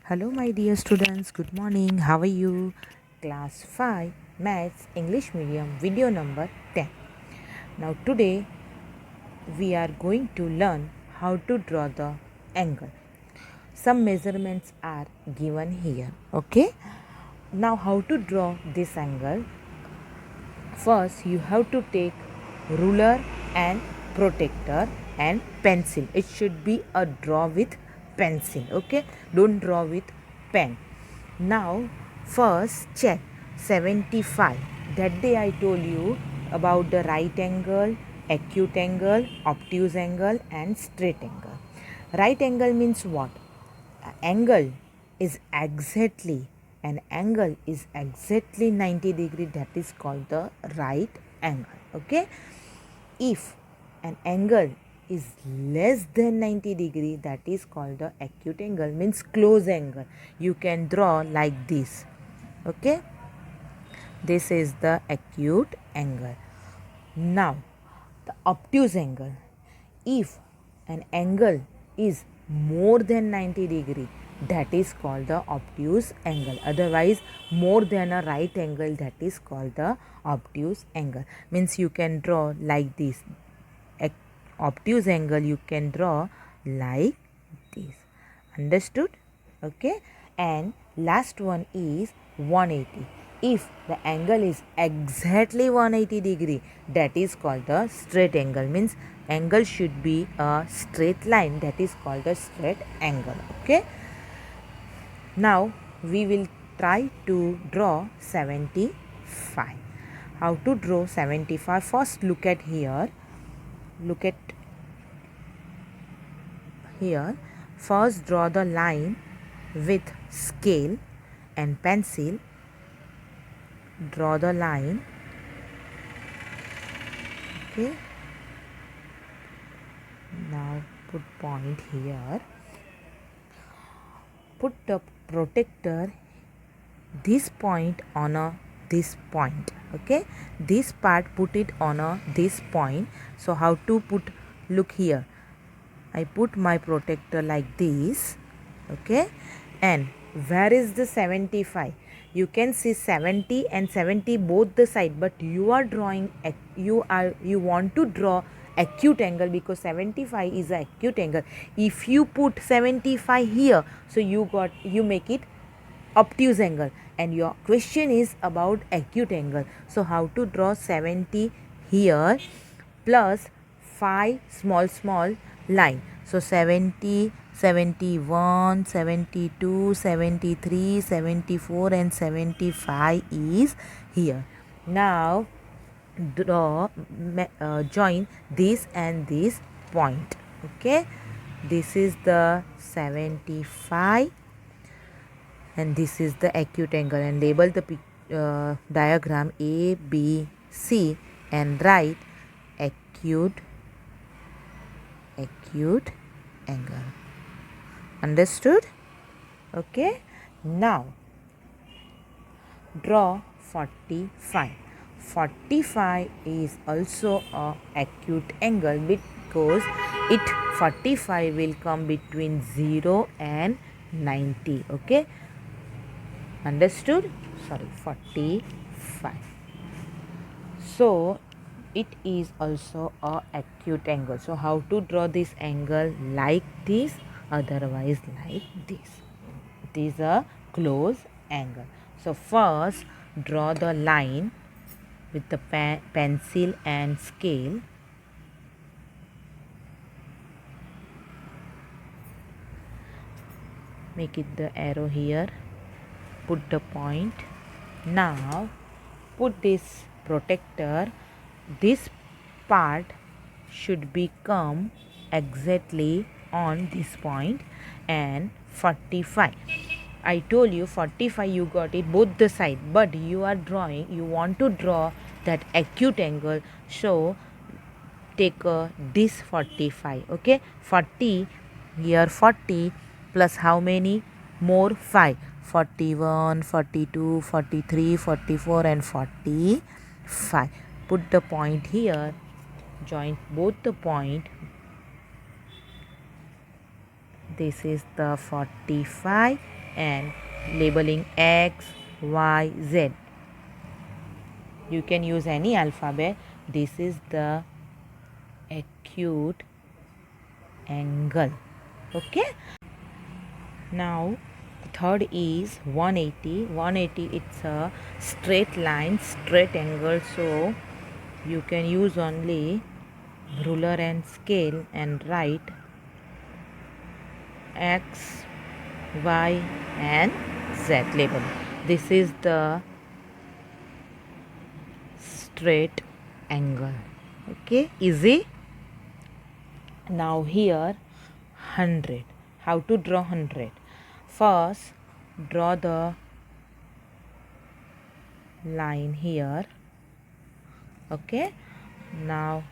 Hello, my dear students. Good morning. How are you? Class 5 Maths English Medium video number 10. Now, today we are going to learn how to draw the angle. Some measurements are given here. Okay. Now, how to draw this angle? First, you have to take ruler and protractor and pencil. It should be a draw with pencil. Okay, don't draw with pen. Now, first check 75. That day I told you about the right angle, acute angle, obtuse angle, and straight angle. Right angle means what? Angle is exactly an angle is exactly 90 degree, that is called the right angle. Okay, if an angle is less than 90 degree, that is called the acute angle, means close angle. You can draw like this. Okay, this is the acute angle. Now the obtuse angle, if an angle is more than 90 degree, that is called the obtuse angle. Otherwise, more than a right angle, that is called the obtuse angle. Means you can draw like this. Obtuse angle you can draw like this. Understood? Okay. And last one is 180. If the angle is exactly 180 degree, that is called the straight angle. Means angle should be a straight line, that is called the straight angle. Okay. Now we will try to draw 75. How to draw 75? First look at here. Look at here. First draw the line with scale and pencil. Draw the line. Okay. Now put point here. Put the protractor this point on a this point. Okay, this part put it on a this point. So how to put? Look here, I put my protractor like this. Okay, and where is the 75? You can see 70 and 70 both the side, but you are drawing, you want to draw acute angle, because 75 is a acute angle. If you put 75 here, so you make it obtuse angle, and your question is about acute angle. So how to draw 70 here plus 5 small line? So 70, 71, 72, 73, 74 and 75 is here. Now draw, join this and this point. Okay, this is the 75 and this is the acute angle, and label the diagram A, B, C and write acute angle. Understood? Okay. Now draw 45. 45 is also a acute angle, because it 45 will come between 0 and 90. Okay. Understood? Sorry, 45. So it is also a acute angle. So how to draw this angle? Like this, otherwise like this. It is a close angle. So first draw the line with the pencil and scale. Make it the arrow here. Put the point. Now put this protractor. This part should become exactly on this point, and 45. I told you 45 you got it both the side, but you want to draw that acute angle, so take this 45. Okay, 40 here, 40 plus how many more? 5. 41, 42, 43, 44 and 45. Put the point here, join both the point, this is the 45 and labeling X, Y, Z. You can use any alphabet. This is the acute angle. Okay. Now the third is 180. 180, it's a straight line, straight angle, so you can use only ruler and scale and write X, Y and Z label. This is the straight angle. Okay, easy. Now here 100. How to draw 100? First draw the line here. Okay, now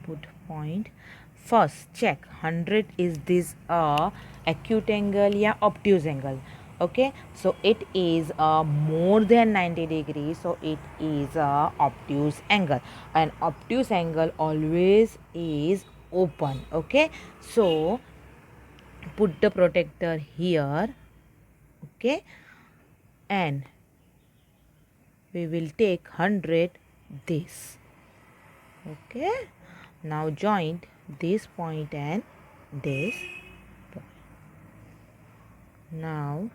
put point. First check 100, is this a acute angle or obtuse angle? Okay, so it is more than 90 degrees, so it is a obtuse angle, and obtuse angle always is open. Okay, so put the protector here. Okay, and we will take 100 this. Okay, now join this point and this point. Now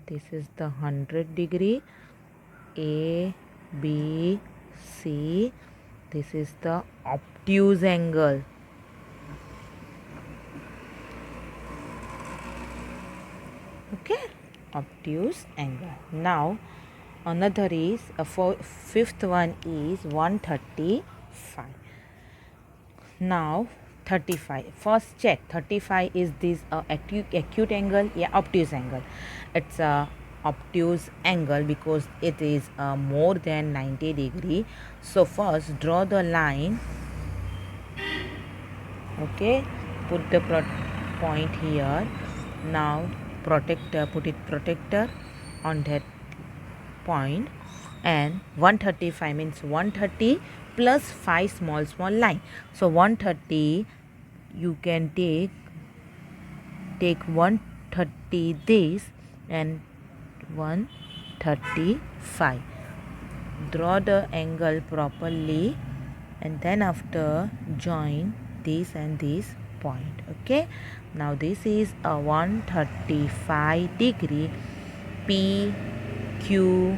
this is the 100 degree, A, B, C. This is the obtuse angle. Okay, obtuse angle. Now another is fifth one is 135. Now 35. First check 35, is this acute angle? Yeah, obtuse angle. It's a obtuse angle because it is more than 90 degree. So first draw the line. Okay, put the point here. Now protector, put it protector on that point, and 135 means 130 plus 5 small line. So 130, you can take 130 this and 135. Draw the angle properly and then after join this and this point. Okay, now this is a 135 degree P Q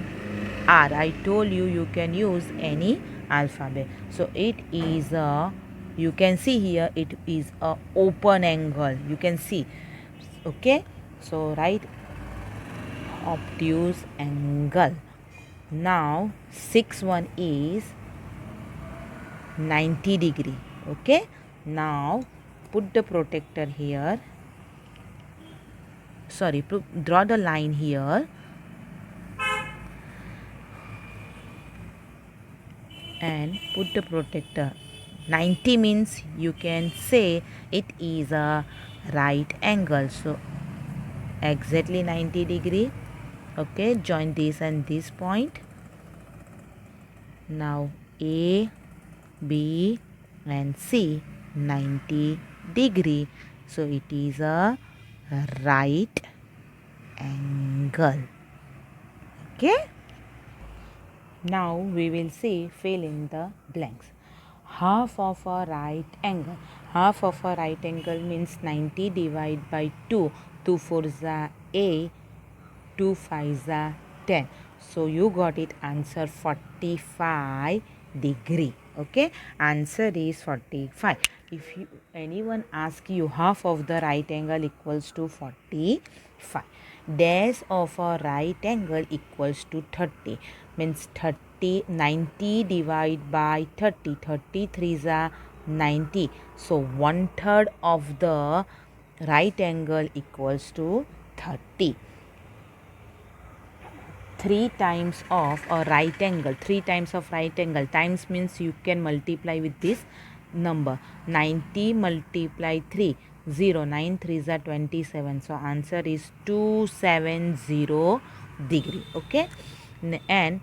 R. I told you you can use any alphabet. So it is a, you can see here, it is a open angle. You can see. Okay, so write obtuse angle. Now 6th one is 90 degree. Okay, now put the protector here. Sorry, draw the line here and put the protector. 90 means you can say it is a right angle, so exactly 90 degree. Okay, join this and this point. Now A, B and C 90 degree, so it is a right angle. Okay, now we will see fill in the blanks. Half of a right angle. Half of a right angle means 90 divided by 2. 2 4s are 8, 2 5s are 10. So you got it, answer 45 degree. Okay, answer is 45. If anyone ask you half of the right angle equals to 45, dash of a right angle equals to 30, means 90 divided by 30, 33 is 90, so 1/3 of the right angle equals to 30. 3 times of a right angle, 3 times of right angle, times means you can multiply with this number. 90 multiply 3, 0, 9 3s are 27, so answer is 270 degree. Okay, and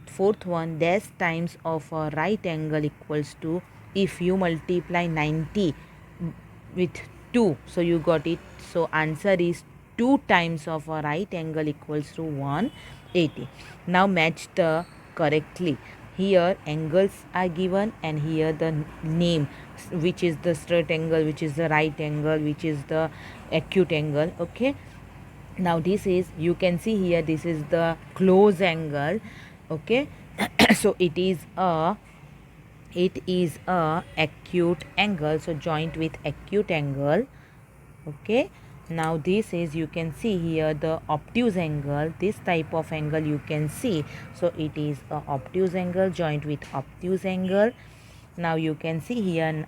fourth one, dash times of a right angle equals to, if you multiply 90 with 2. So you got it. So answer is 2 times of a right angle equals to 180. Now match the correctly. Here angles are given and here the name, which is the straight angle, which is the right angle, which is the acute angle. Okay, now this is, you can see here, this is the close angle. Okay, so it is a acute angle, so joint with acute angle. Okay, now this is, you can see here the obtuse angle, this type of angle you can see, so it is a obtuse angle joint with obtuse angle. Now you can see here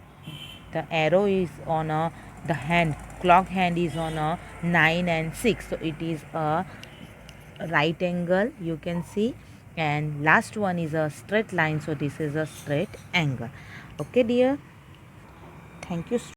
the arrow is on a, the hand, clock hand is on a 9 and 6, so it is a right angle, you can see. And last one is a straight line, so this is a straight angle. Okay dear, thank you.